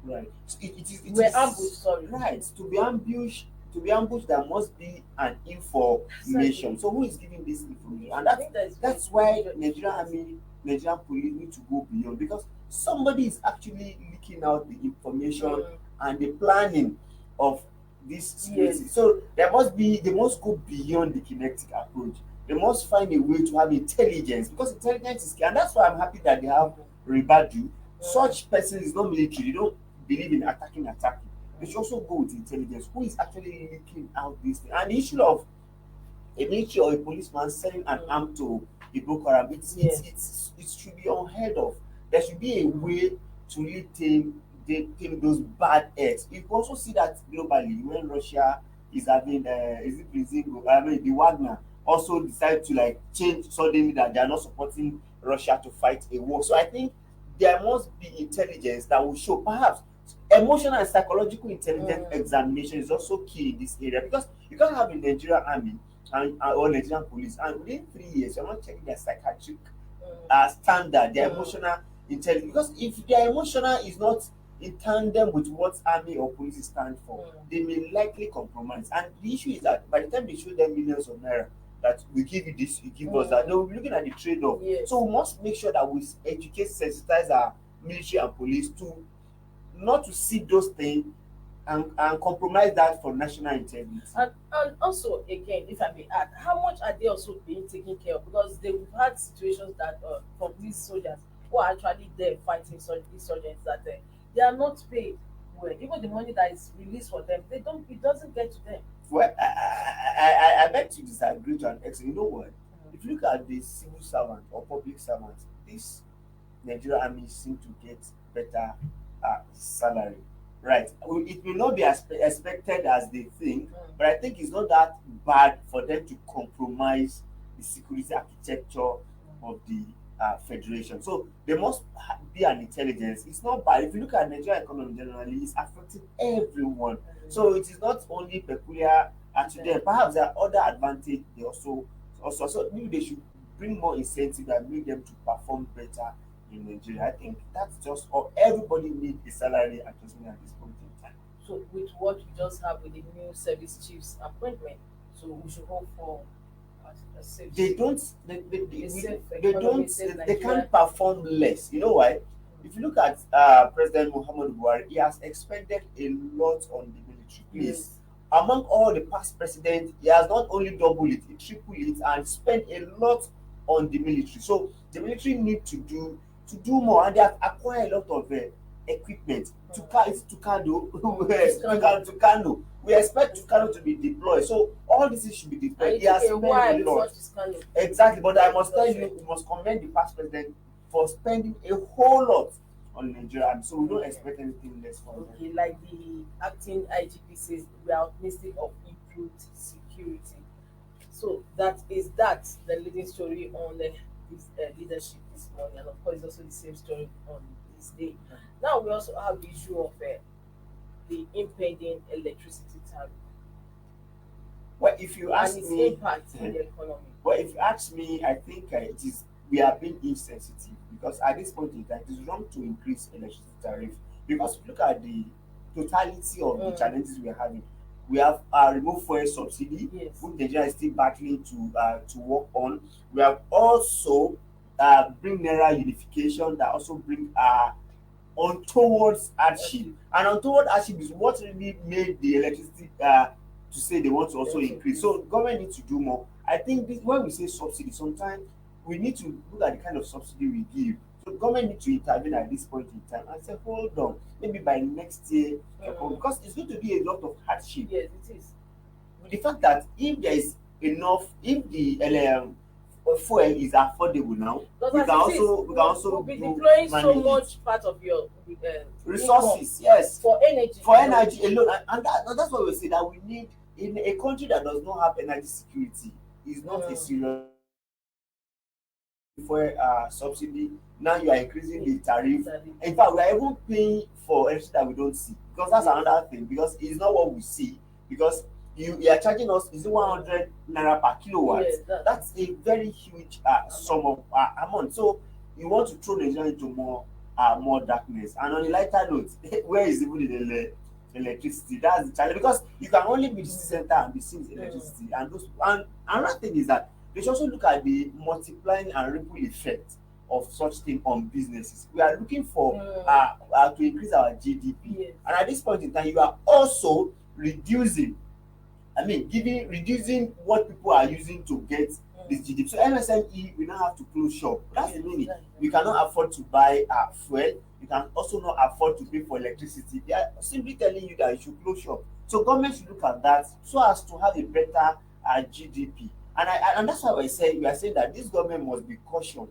Right. So it We're ambushed, is sorry. right to be ambushed. There must be an Exactly. information. So who is giving this information? And I think that is very that's a why major issue Nigerian that army, Nigerian police need to go beyond, because somebody is actually leaking out the information mm, and the planning of this security. yes. So they must go beyond the kinetic approach. They must find a way to have intelligence, because intelligence is key. And that's why I'm happy that they have Ribadu. Mm, Such person is not military. They don't believe in attacking. They should mm, also go with intelligence. Who is actually leaking out this thing? And the issue of a military or a policeman selling an mm, arm to a Boko Haram, yes. it should be unheard of. There should be a way to really tame those bad eggs. You can also see that globally when Russia is having is it Brazil? I mean the Wagner also decide to like change suddenly that they are not supporting Russia to fight a war. So I think there must be intelligence that will show. Perhaps emotional and psychological intelligence Mm, examination is also key in this area, because you can't have a Nigerian army and or Nigerian police, and within 3 years you're not checking their psychiatric mm, standard, their mm, emotional intelligence. Because if their emotional is not in tandem with what army or police stand for, mm, they may likely compromise. And the issue is that by the time they show them millions of naira, that we give you this, you give us that, they mm, will be looking at the trade-off. yes. So we must make sure that we educate, sensitize our military and police to not to see those things and compromise that for national integrity. And also again, if I may add, how much are they also being taken care of? Because they've had situations that from these soldiers who are actually there fighting insurgents that they are not paid well. Even the money that is released for them, they don't. It doesn't get to them. Well, I beg to disagree to an extent. You know what? If you look at the civil servant or public servant, this Nigerian army seem to get better salary. Right. Well, it may not be as expected as they think, Mm, but I think it's not that bad for them to compromise the security architecture mm, of the federation. So there must be an intelligence. It's not bad. If you look at Nigerian economy generally, it's affecting everyone. So it is not only peculiar to mm. them. Perhaps there are other advantage they also so maybe they should bring more incentive and make them to perform better in Nigeria. I think that's just all. Everybody needs a salary adjustment at this point in time. So with what we just have with the new service chiefs appointment, so we should hope for a safe, They don't a safe they economy, a don't safe they Nigeria. can't perform less. You know why? If you look at President Muhammad Buhari, he has expended a lot on the military. Please, Yes. among all the past presidents, he has not only doubled it, he tripled it and spent a lot on the military. So the military need to do more, and they have acquired a lot of equipment. It's Tucano, Scandal. Tucano. We expect Tucano to be deployed. So all these things should be And deployed. it He has took a spent while a before lot. this kind of Exactly, but I must tell was you, ready. we must commend the past president for spending a whole lot on Nigeria, and so we don't Okay. expect anything less from them. Okay, like the acting IGP says, we are optimistic of improved security. So that the leading story on this leadership this morning, and of course, it's also the same story on this day. Now we also have the issue of the impending electricity tariff Well, if you and ask its me, impact on the economy. well, if you ask me, I think it is we are being insensitive, because at this point in time, it is wrong to increase electricity tariff, because if you look at the totality of the Mm, challenges we are having. We have removed fuel subsidy, yes. which Nigeria is still battling to work on. We have also bring naira unification that also bring untoward hardship. Actually, And untoward hardship is what really made the electricity to say they want to they also also increase. increase. So government needs to do more. I think this, when we say subsidy, sometimes we need to look at the kind of subsidy we give. So government need to intervene at this point in time and say, hold on, maybe by next year, Mm, because it's going to be a lot of hardship. yes, it is. The fact that if there is enough, if the fuel is affordable now, Because as it is, we can we'll also be do deploying so manage it. much part of your income Resources, yes, for energy for alone. energy alone, and that's why we say that we need, in a country that does not have energy security, is not a Mm, serious for subsidy. Now you are increasing the tariff. exactly. In fact, we are even paying for energy that we don't see, because that's Yes. another thing, because it's not what we see. Because you are charging us, is it Mm, 100 naira per kilowatt? yes, That's a very huge amount. sum of amount. So you want to throw Nigeria into more more darkness. And on a lighter note, where is even electricity? That's the challenge, because you can only be the city center and be seeing the electricity. And those, and another thing is that they should also look at the multiplying and ripple effect of such thing on businesses. We are looking for to increase our GDP, Yes. and at this point in time, you are also reducing, giving reducing what people are using to get this GDP. So MSME we now have to close shop. That's the meaning. We cannot afford to buy fuel. You can also not afford to pay for electricity. They are simply telling you that you should close shop. So government should look at that so as to have a better GDP. And that's why we are saying that this government must be caution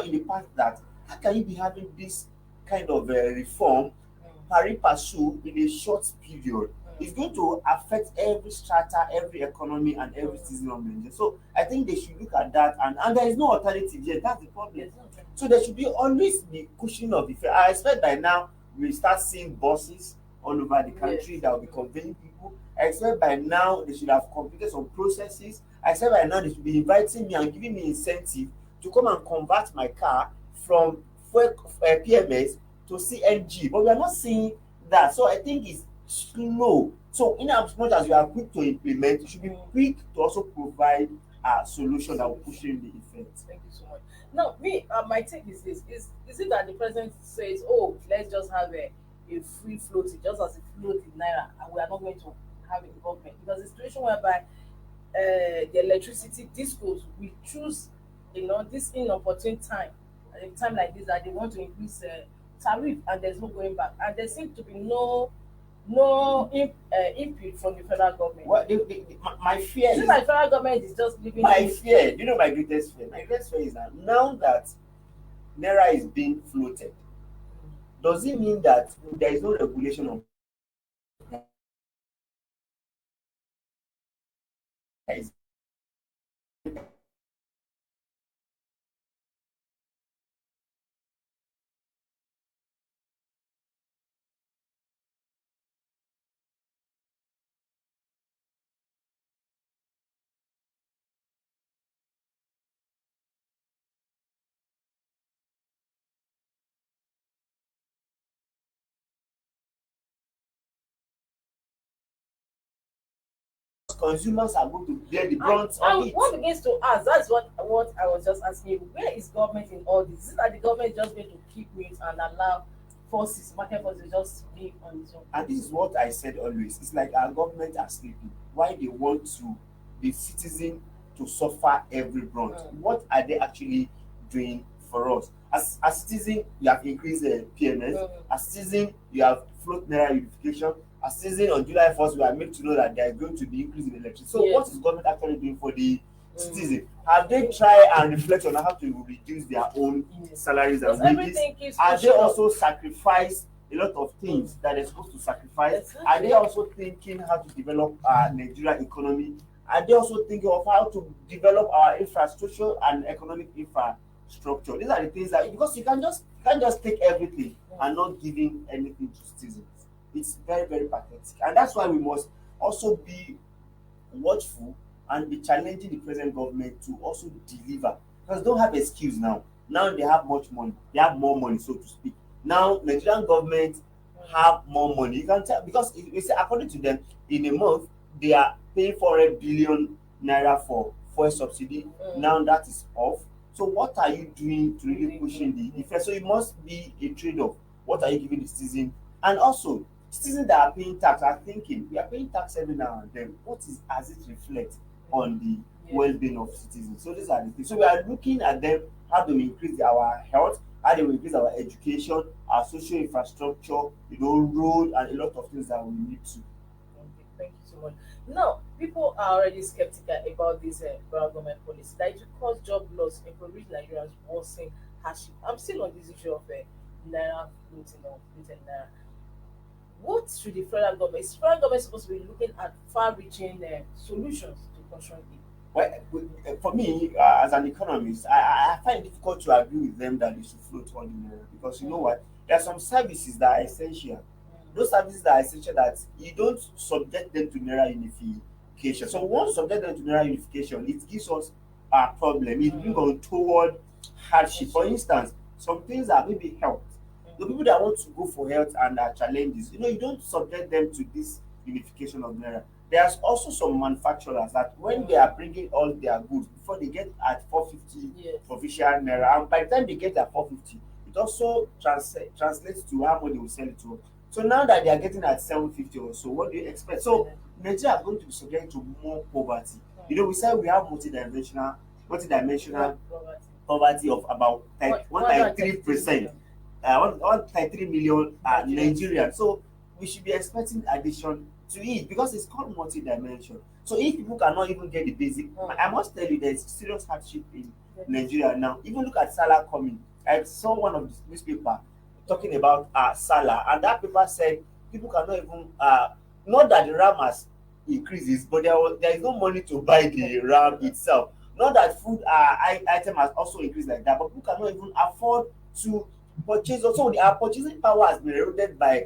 in the part that how can you be having this kind of reform pari passu in a short period? It's going to affect every strata, every economy, and every citizen of Nigeria. So I think they should look at that, and there is no alternative yet. That's the problem. So there should be always be cushioning of the fare. I expect by now we start seeing buses all over the country Yes. that will be conveying people. I expect by now they should have completed some processes. I expect by now they should be inviting me and giving me incentive to come and convert my car from fuel PMS to CNG. But we are not seeing that. So I think it's slow. So in as much as you are quick to implement, you should be quick to also provide a solution that will push in the effect. Thank you so much. Now, me, my take is this: is it that the president says, "Oh, let's just have a free floating, just as it float in naira, and we are not going to have a government," because the situation whereby the electricity discos we choose, this inopportune time, at a time like this, that they want to increase tariff, and there's no going back, and there seems to be no input from the federal government. My fear Seems is like federal government is just leaving my it. fear. Do you know my greatest fear? My greatest fear is that now that naira is being floated, does it mean that there is no regulation on price? Consumers are going to bear the brunt of it. One begins to ask, that's what I was just asking you, where is government in all this? Is it that the government is just going to keep mute and allow market forces just be on its own? And this is what I said always. It's like our government are sleeping. Why they want to the citizen to suffer every brunt? What are they actually doing for us? As citizen, you have increased the PMS. As citizen, you have float naira unification. As citizen, on July 1st, we are made to know that there is going to be increase in electricity. So what is government actually doing for the citizen? Have they tried and reflect on how to reduce their own salaries and Because wages? everything keeps Are they pushing up. also sacrifice a lot of things that they're supposed to sacrifice? Exactly. Are they also thinking how to develop our Nigeria economy? Are they also thinking of how to develop our infrastructure and economic infrastructure? These are the things that, because you can't just take everything and not giving anything to citizens. It's very, very pathetic. And that's why we must also be watchful and be challenging the present government to also deliver, because they don't have excuse now. Now they have much money, they have more money, so to speak. Now Nigerian government have more money. You can tell, because we say according to them, in a month they are paying 400 billion naira for fuel subsidy. Now that is off. So what are you doing to really pushing the effect? So it must be a trade-off. What are you giving the citizen? And also, citizens that are paying tax are thinking, we are paying tax every now and then. What is as it reflect on the well-being of citizens? So these are the things. So we are looking at them, how do we increase our health, how do we increase our education, our social infrastructure, road, and a lot of things that we need to. Okay, thank you so much. Now, people are already skeptical about this federal government policy that it will cause job loss, impoverish Nigerians, worsen hardship. I'm still on this issue of naira floating or floating naira. What should the federal government? Is federal government supposed to be looking at far-reaching solutions to caution it? Well, for me, as an economist, I find it difficult to agree with them that they should float on the naira, because you know what? There are some services that are essential. Those services that are essential, that you don't subject them to naira unification. So once you subject them to naira unification, it gives us a problem. It brings on toward hardship. For instance, some things are maybe health. The people that want to go for health and are challenges, you don't subject them to this unification of naira. There's also some manufacturers that when they are bringing all their goods before they get at 450 Yes. official naira, and by the time they get at 450, it also translates to how much they will sell it to. So now that they are getting at 750 or so, what do you expect? So Nigeria are going to be subject to more poverty. We said we have multidimensional poverty of about 1.3%, 1.3 million Nigerians. So we should be expecting addition to it because it's called multi-dimension. So if people cannot even get the basic, I must tell you there's serious hardship in Nigeria now. Even look at Salah coming. I saw one of the newspaper talking about Salah, and that paper said people cannot even not that the RAM has increases, but there is no money to buy the RAM itself. Not that food item has also increased like that, but people cannot even afford to purchase. Also, our purchasing power has been eroded by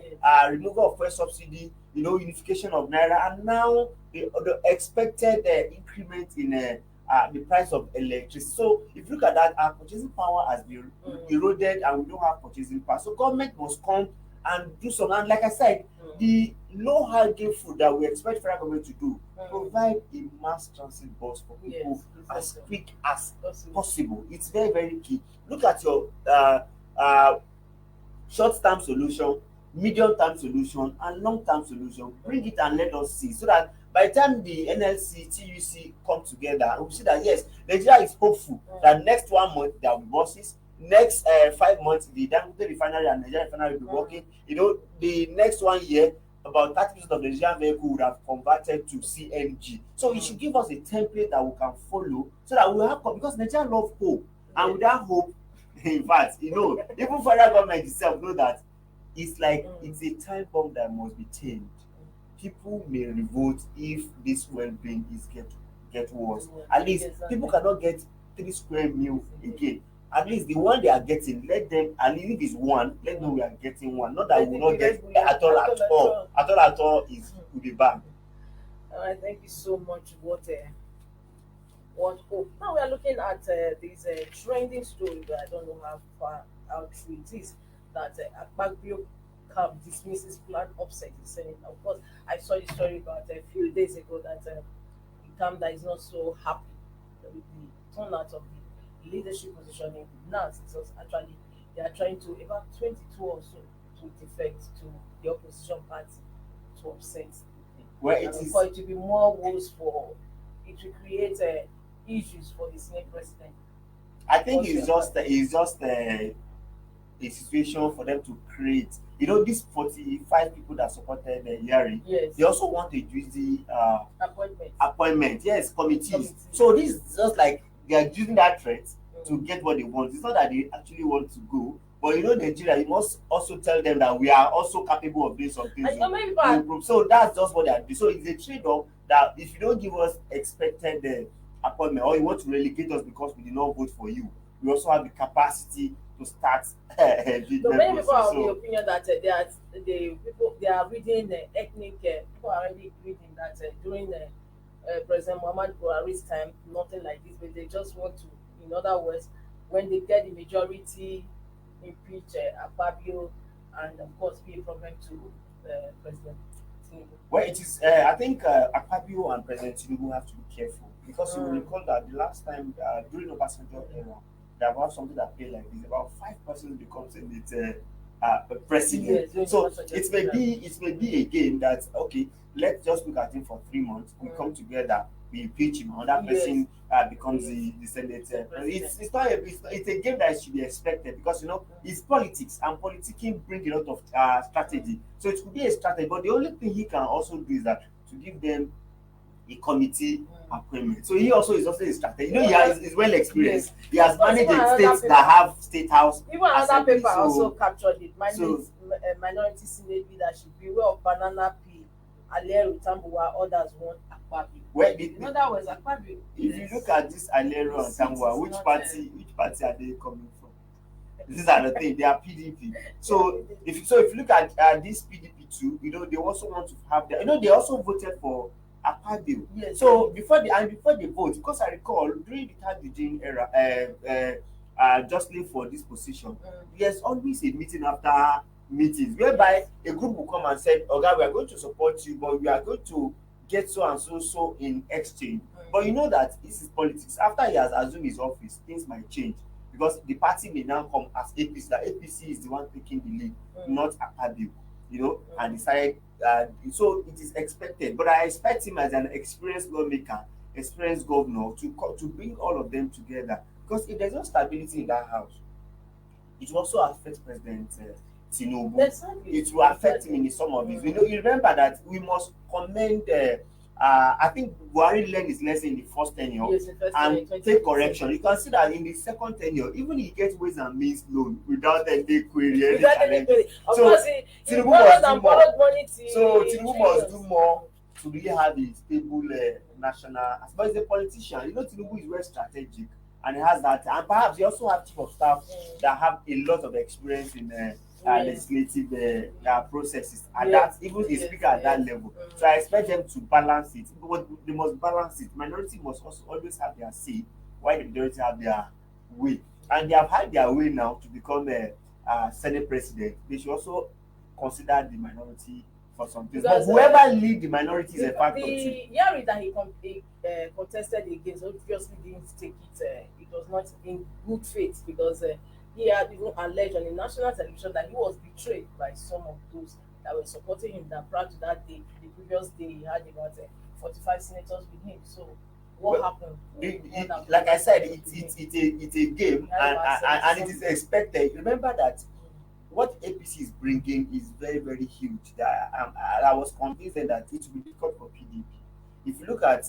removal of fuel subsidy, unification of naira, and now the expected increment in the price of electricity. So if you look at that, our purchasing power has been eroded, and we don't have purchasing power. So government must come and do something. And like I said, the low hanging fruit that we expect federal government to do, provide a mass transit bus for people as quick as possible. It's very, very key. Look at your uh, short-term solution, medium-term solution, and long-term solution. Bring it and let us see, so that by the time the NLC, TUC come together, we see that yes, Nigeria is hopeful that next 1 month there will be buses. Next 5 months, the Dangote refinery and Nigeria refinery will be working. The next 1 year, about 30% of the Nigerian vehicle would have converted to CNG. So it should give us a template that we can follow, so that we have, because Nigeria love hope, and without hope, in fact, even federal government itself know that it's like it's a time bomb that must be tamed. People may revolt if this well-being is get worse. At least people cannot get 3 square meal again. At least the one they are getting, let them, at least if it's one, let them know we are getting one. Not that we will not get at all, at all is will be bad. All right, thank you so much. What hope? Now we are looking at this trending story, but I don't know how far how true it is, that Akpabio camp dismisses planned upset in Senate. Of course, I saw the story about a few days ago that the camp that is not so happy with the turnout of the leadership position in NAS. It was actually they are trying to about 22 or so to defect to the opposition party to upset. Well, And of course, it will be more woes for it will create issues for the Senate president. I think it's just a situation for them to create. These 45 people that supported Yari, Yes, they also want a juicy appointment. appointment. Yes, committees. Committee. So this is just like they are using that threat to get what they want. It's not that they actually want to go, but Nigeria, you must also tell them that we are also capable of doing some things. I know many to people are improve. So that's just what they are doing. So it's a trade-off that if you don't give us expected appointment, or you want to relegate us because we did not vote for you, we also have the capacity to start So many people are of the so opinion that they are reading ethnic. People are already reading that during President Muhammad Buhari's time, nothing like this, but they just want to, in other words, when they get the majority, impeach Akpabio, and of course be a problem to President Tinubu. well, it is. I think Akpabio and President Tinubu have to be careful, because you will recall that the last time during Obasanjo era, there was something that played like this: about 5% becomes Senate president. Yes, So Obasanjo it may be again that okay, let's just look at him for 3 months. We come together, we impeach him, another Yes. person becomes the Senate president. It's a game that should be expected, because it's politics, and politicking bring a lot of strategy. So it could be a strategy, but the only thing he can also do is that to give them a committee appointment. So he also is also a strategy. He's well experienced. He has Because managed even in another states paper- that have state house Even another assembly. paper also captured it. so- Minority Senate leadership. Beware of banana peel. Aliero Tambuwa, others want Akpabio. Well, In other words, Akpabio. if you look at this Alero and It's Tamwa, which not, party are they coming from? These are the thing. They are PDP. So if you look at this PDP too, they also want to have their. They also voted for Akpabio. Yes. So before they vote, because I recall during the Tajudeen era, justly for this position, Mm. there's always a meeting after meetings whereby Yes. a group will come and say, "Oga, we are going to support you, but we are going to get so and so so in exchange." But Mm. you know that this is politics. After he has assumed his office, things might change because the party may now come as APC. That APC is the one taking the lead, Mm. not Akpabio, and Mm. decided. So it is expected, but I expect him as an experienced lawmaker, experienced governor to bring all of them together. Because if there's no stability in that house, it will also affect President Tinubu. Exactly. It will affect him Exactly. in some of his. Mm. You remember that we must commend. I think Buhari learned his lesson in the first tenure Yes, in first and take 2018. correction. You can see that in the second tenure, even he gets ways and means loan without any query, any Without any challenges. query. Of So course, he Tinubu borrowed must do and more. borrowed money So till Tinubu must do trillions. more to really have a stable national. But he's a politician. Tinubu is very strategic and he has that. And perhaps he also have chief of staff Mm. that have a lot of experience in Yes. legislative processes. And Yes. that's even a Yes. speaker at that Yes. level. So Mm. I expect them to balance it. But they must balance it. Minority must also always have their say, while the majority have their way. And they have had their way now to become a Senate president. They should also consider the minority for some things. But Because whoever lead the minority is a factor too. the Yari that he contested against obviously didn't take it. It was not in good faith because he had even alleged on the national television that he was betrayed by some of those that were supporting him. That prior to that day, the previous day, he had about 45 senators with him. So what Well, happened? More than like I 45 said, senators with him. it's a game, He had and, about and 70 it is something. expected. Remember that what APC is bringing is very, very huge. That I was convinced then that it will be difficult for PDP. If you look at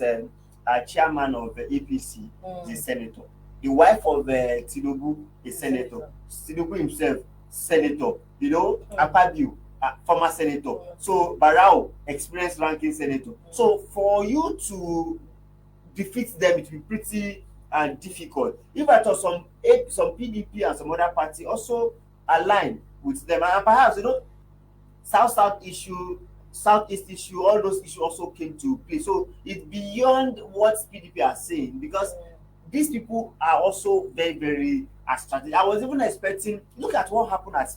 chairman of APC, the Mm. senator, the wife of Tinubu, a The senator, senator. Tinubu himself, senator, Mm. Akpabio, former senator, Mm. so Barao, experienced ranking senator. Mm. So for you to defeat them, it will be pretty difficult. If I thought some PDP and some other party also align with them, and perhaps south issue, southeast issue, all those issues also came to play. So it's beyond what PDP are saying because Mm. these people are also very, very strategic. I was even expecting. Look at what happened at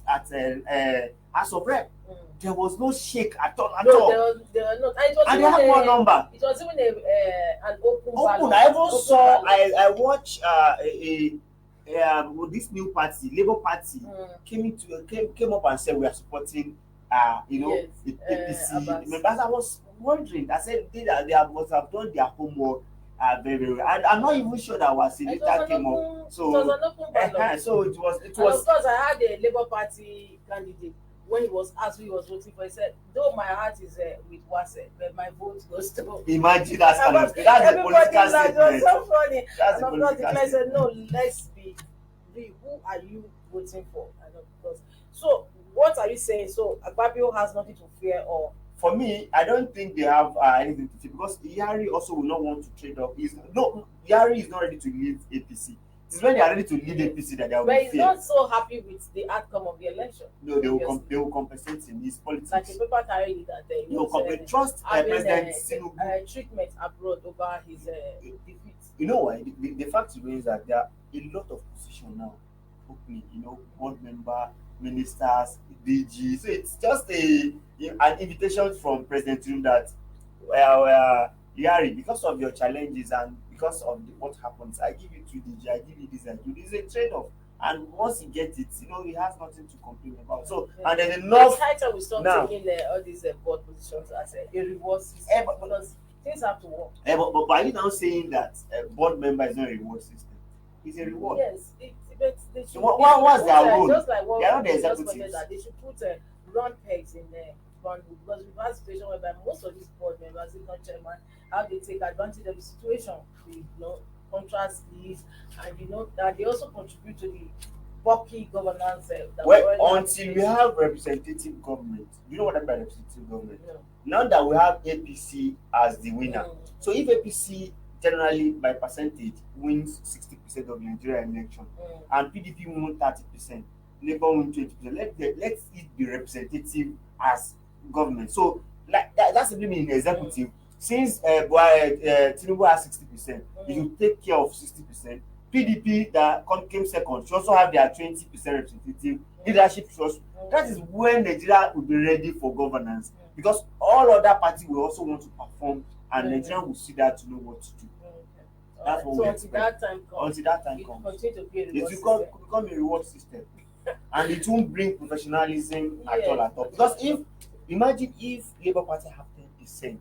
House of Rep. Mm. There was no shake at all, at No, there all, was there were not, and it was and they even have more number. it was even an open Open. ballot. I even Open saw. ballot. I watched with this new party, Labour Party, Mm. came up and said we are supporting Yes, the APC. Abbas. Remember, as I was wondering, I said they must have done their homework very, very well. And I'm not even sure that our It was senator an came up. open. It was So an open ballot. so it And of was. course, I had a Labour Party candidate when he was asked who he was voting for. He said, "Though my heart is with Wase, but my vote goes to." Imagine that kind of Abbas. thing. That's a Everybody political laughed. It was statement. so funny. That's And a of course, the political guy said, "No, statement. let's be. Who are you voting for?" And of course, so what are you saying? So Agbabio has nothing to fear, or For me, I don't think they have anything to say because Yari also will not want to trade up. Yari is not ready to leave APC. It is when they are ready to leave APC that there will but be he's fear. not so happy with the outcome of the election. No, Obviously. they will compensate him. His Like a politics. paper carried that he They will was trust having President Tinubu. treatment abroad over his defeat. You know why? The fact remains that there are a lot of positions now opening. Board member, ministers, DG. So it's just an invitation from President Tinubu that, well, Yari, because of your challenges and because of what happens, I give you 2 DG, I give you this, I give you this. It's a trade off. And once he gets it, he has nothing to complain about. So, and then enough. It's high time we stop Now, taking all these board positions as a reward system because things have to work. but are you now saying that board member is not a reward system? It's a reward. Yes, but they should. So what's their role? Just like what They are not the we just executives. pointed out, they should put round pegs in the round hook because we've had situation whereby most of these board members, if not chairman, how they take advantage of the situation. They contrast these, and that they also contribute to the bulky governance. That we Well, already have in until we place. have representative government, you know what I mean by representative government? No. Now that we have APC as the winner, Mm. so if APC generally by percentage wins 60% of the Nigerian election Mm. and PDP win 30%, Labour win 20%, let it be representative as government. So like that's the meaning in executive. Since Tinubu has 60%, he Mm. should take care of 60%. PDP that came second should also have their 20% representative leadership trust. That is when Nigeria will be ready for governance, because all other parties will also want to perform, and Nigeria will see that to know what to do. That's what So we until expect. that time comes, Until that time it comes, continue to be a it reward will system. become a reward system, and it won't bring professionalism at Yeah, all at all. Because if imagine if Labour Party have 10%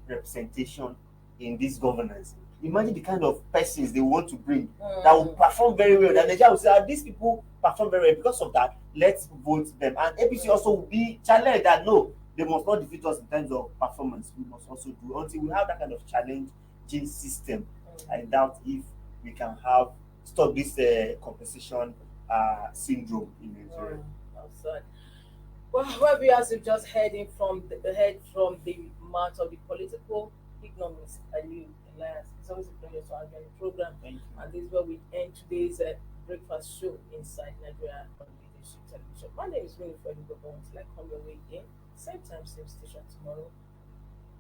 representation in this governance, imagine the kind of persons they want to bring that will perform very well. That Nigeria will say, these people perform very well, because of that, let's vote them. And APC also will be challenged that no, they must not defeat us in terms of performance. We must also do, until we have that kind of challenging system. I doubt if we can have stop this compensation syndrome in Nigeria. Outside. Well, we are just heading from the mouth of the political ignorance. Ali Elias, it's always a pleasure to have you on the program. Thank you. And this is where we end today's breakfast show inside Nigeria on Leadership Television. My name is Winnie Freddy Gobon. Until I come your way again, same time, same station tomorrow.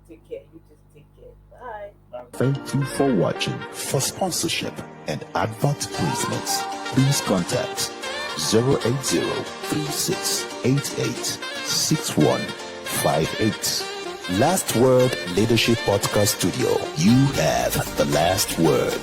Take care. You just take care. Bye. Thank you for watching. For sponsorship and advert placements, please contact 080-3688-6158. Last Word Leadership Podcast Studio. You have the last word.